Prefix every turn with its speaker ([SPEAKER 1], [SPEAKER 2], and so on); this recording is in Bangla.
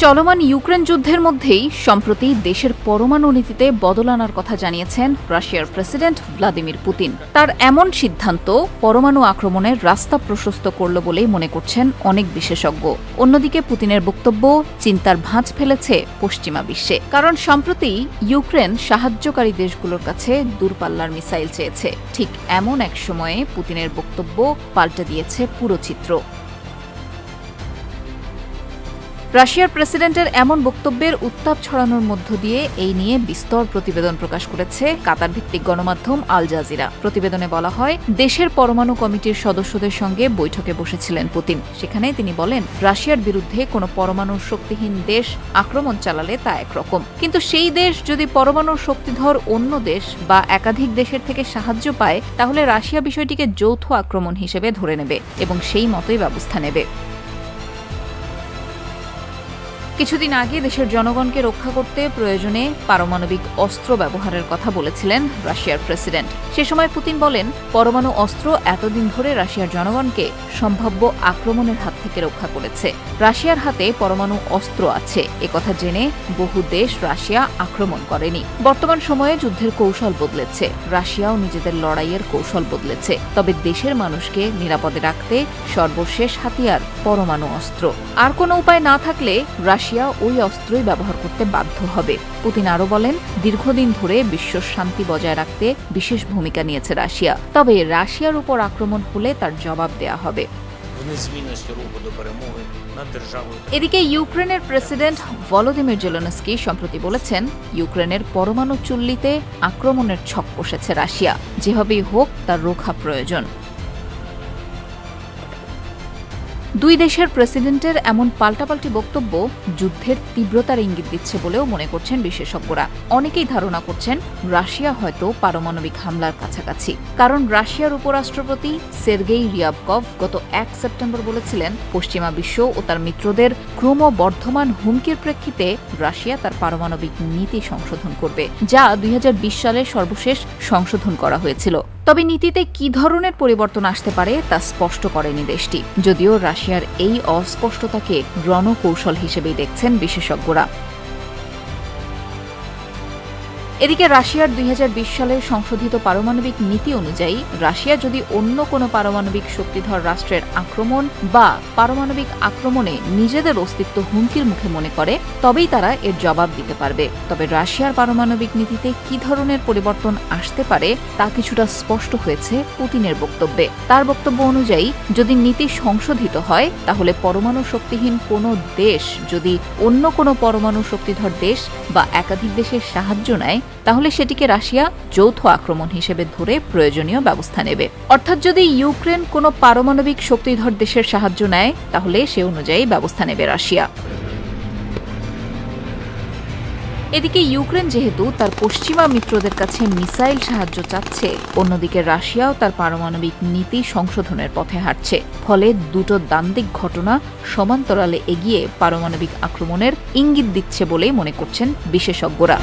[SPEAKER 1] চলমান ইউক্রেন যুদ্ধের মধ্যেই সম্প্রতি দেশের পরমাণু নীতিতে বদল আনার কথা জানিয়েছেন রাশিয়ার প্রেসিডেন্ট ভ্লাদিমির পুতিন। তার এমন সিদ্ধান্ত পরমাণু আক্রমণের রাস্তা প্রশস্ত করল বলেই মনে করছেন অনেক বিশেষজ্ঞ। অন্যদিকে পুতিনের বক্তব্য চিন্তার ভাঁজ ফেলেছে পশ্চিমা বিশ্বে, কারণ সম্প্রতি ইউক্রেন সাহায্যকারী দেশগুলোর কাছে দূরপাল্লার মিসাইল চেয়েছে। ঠিক এমন এক সময়ে পুতিনের বক্তব্য পাল্টে দিয়েছে পুরো চিত্র। রাশিয়ার প্রেসিডেন্টের এমন বক্তব্যের উত্তাপ ছড়ানোর মধ্য দিয়ে এই নিয়ে বিস্তর প্রতিবেদন প্রকাশ করেছে কাতার ভিত্তিক গণমাধ্যম আল জাজিরা। প্রতিবেদনে বলা হয়, দেশের পরমাণু কমিটির সদস্যদের সঙ্গে বৈঠকে বসেছিলেন পুতিন। সেখানে তিনি বলেন, রাশিয়ার বিরুদ্ধে কোনো পরমাণু শক্তিহীন দেশ আক্রমণ চালালে তা একরকম, কিন্তু সেই দেশ যদি পরমাণু শক্তিধর অন্য দেশ বা একাধিক দেশের থেকে সাহায্য পায়, তাহলে রাশিয়া বিষয়টিকে যৌথ আক্রমণ হিসেবে ধরে নেবে এবং সেই মতোই ব্যবস্থা নেবে। কিছুদিন আগে দেশের জনগণকে রক্ষা করতে প্রয়োজনে পারমাণবিক অস্ত্র ব্যবহারের কথা বলেছিলেন রাশিয়ার প্রেসিডেন্ট। সে সময় পুতিন বলেন, পরমাণু অস্ত্র এতদিন ধরে রাশিয়ার জনগণকে সম্ভাব্য আক্রমণের হাত থেকে রক্ষা করেছে। রাশিয়ার হাতে পরমাণু অস্ত্র আছে, একথা জেনে বহু দেশ রাশিয়া আক্রমণ করেনি। বর্তমান সময়ে যুদ্ধের কৌশল বদলেছে, রাশিয়াও নিজেদের লড়াইয়ের কৌশল বদলেছে। তবে দেশের মানুষকে নিরাপদে রাখতে সর্বশেষ হাতিয়ার পরমাণু অস্ত্র। আর কোনো উপায় না থাকলে রাশিয়া ওই অস্ত্রই ব্যবহার করতে বাধ্য হবে। পুতিন আরও বলেন, দীর্ঘদিন ধরে বিশ্ব শান্তি বজায় রাখতে বিশেষ ভূমিকা নিয়েছে রাশিয়া, তবে রাশিয়ার উপর আক্রমণ হলে তার জবাব দেয়া হবে। এদিকে ইউক্রেনের প্রেসিডেন্ট ভলোদিমির জেলেনস্কি সম্প্রতি বলেছেন, ইউক্রেনের পরমাণু চুল্লিতে আক্রমণের ছক কষেছে রাশিয়া, যেভাবেই হোক তার রক্ষা প্রয়োজন। দুই দেশের প্রেসিডেন্টের এমন পাল্টাপাল্টি বক্তব্য যুদ্ধের তীব্রতার ইঙ্গিত দিচ্ছে বলেও মনে করছেন বিশেষজ্ঞরা। অনেকেই ধারণা করছেন রাশিয়া হয়তো পারমাণবিক হামলার কাছাকাছি, কারণ রাশিয়ার উপরাষ্ট্রপতি সের্গেই রিয়াবকভ গত 1 সেপ্টেম্বর বলেছিলেন, পশ্চিমা বিশ্ব ও তার মিত্রদের ক্রমবর্ধমান হুমকির প্রেক্ষিতে রাশিয়া তার পারমাণবিক নীতি সংশোধন করবে, যা 2020 সালে সর্বশেষ সংশোধন করা হয়েছিল। তবে নীতিতে কি ধরনের পরিবর্তন আসতে পারে তা স্পষ্ট করেনি দেশটি, যদিও রাশিয়ার এই অস্পষ্টতাকে রণকৌশল হিসেবেই দেখছেন বিশেষজ্ঞরা। এদিকে রাশিয়ার 2020 সালের সংশোধিত পারমাণবিক নীতি অনুযায়ী রাশিয়া যদি অন্য কোনো পারমাণবিক শক্তিধর রাষ্ট্রের আক্রমণ বা পারমাণবিক আক্রমণে নিজেদের অস্তিত্ব হুমকির মুখে মনে করে, তবেই তারা এর জবাব দিতে পারবে। তবে রাশিয়ার পারমাণবিক নীতিতে কি ধরনের পরিবর্তন আসতে পারে তা কিছুটা স্পষ্ট হয়েছে পুতিনের বক্তব্যে। তার বক্তব্য অনুযায়ী, যদি নীতি সংশোধিত হয়, তাহলে পরমাণু শক্তিহীন কোনো দেশ যদি অন্য কোনো পরমাণু শক্তিধর দেশ বা একাধিক দেশের সাহায্য নেয়, তাহলে সেটিকে রাশিয়া যৌথ আক্রমণ হিসেবে ধরে প্রয়োজনীয় ব্যবস্থা নেবে। অর্থাৎ যদি ইউক্রেন কোনো পারমাণবিক শক্তিধর দেশের সাহায্য নেয়, তাহলে সে অনুযায়ী ব্যবস্থা নেবে রাশিয়া। এদিকে ইউক্রেন যেহেতু তার পশ্চিমা মিত্রদের কাছে মিসাইল সাহায্য চাচ্ছে, অন্যদিকে রাশিয়াও তার পারমাণবিক নীতি সংশোধনের পথে হাঁটছে। ফলে দুটো দ্বান্দ্বিক ঘটনা সমান্তরালে এগিয়ে পারমাণবিক আক্রমণের ইঙ্গিত দিচ্ছে বলেই মনে করছেন বিশেষজ্ঞরা।